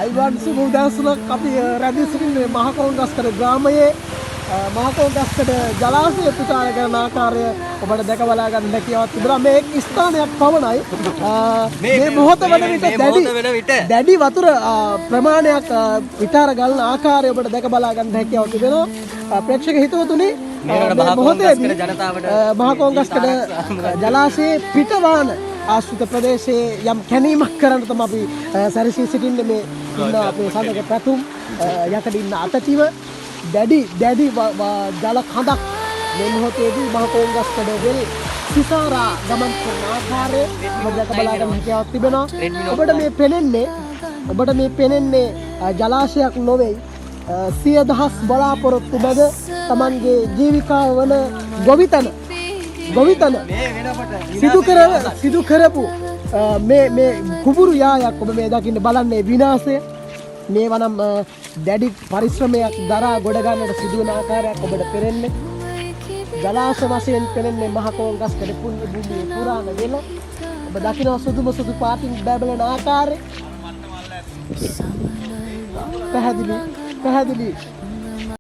Ivan සුමුදෑසුලක් අපි රැඳී සිටින්නේ මහකොංගස්කඩ ග්‍රාමයේ මහකොංගස්කඩ ජලාශය පිටාර කරන ආකාරය ඔබට දැක බලා ගන්න හැකියාවක් තිබුණා. මේ එක් ස්ථානයක් පමණයි. මේ මොහොත වන විට දැඩි වතුර ප්‍රමාණයක් පිටාර ගලන ආකාරය ඔබට දැක බලා ගන්න හැකියාවක් තිබෙනවා. ප්‍රේක්ෂක හිතවතුනි මේ මොහොතේදී මහකොංගස්කඩ ජලාශයේ පිටවාන ආශ්‍රිත ප්‍රදේශයේ යම් කැණීමක් කරන්න තමයි අපි සැරසී සිටින්නේ. මේ ඉන්න අපේ සඳක පැතුම් යකඩ ඉන්න අතතිව දැඩි ජල කඳක් මේ මොහොතේදී මහකොංගස්කඩ වෙල් සිසාරා ගමන් කරන ආකාරය ඔබට බලා ගන්න හැකියාවක් තිබෙනවා. ඔබට මේ පෙනෙන්නේ ජලාශයක් නොවේ. සිය දහස් බලාපොරොත්තු බද Tamanගේ ජීවිකාව වන ගොවිතැන සිදු කරපු මේ කුඹුරු යායක් ඔබ මේ දකින්න බලන්නේ විනාශය. මේවනම් දැඩි පරිශ්‍රමයක් දරා ගොඩ ගන්නට සිදුවන ආකාරයක් ඔබට පෙනෙන්නේ. ජලාශ වශයෙන් පෙනෙන්නේ මහකොංගස්කඩ පුණ්‍ය භූමියේ පුරාණ වෙල. ඔබ දකින්න සුදු පාටින් බැබලෙන ආකාරය පැහැදිලි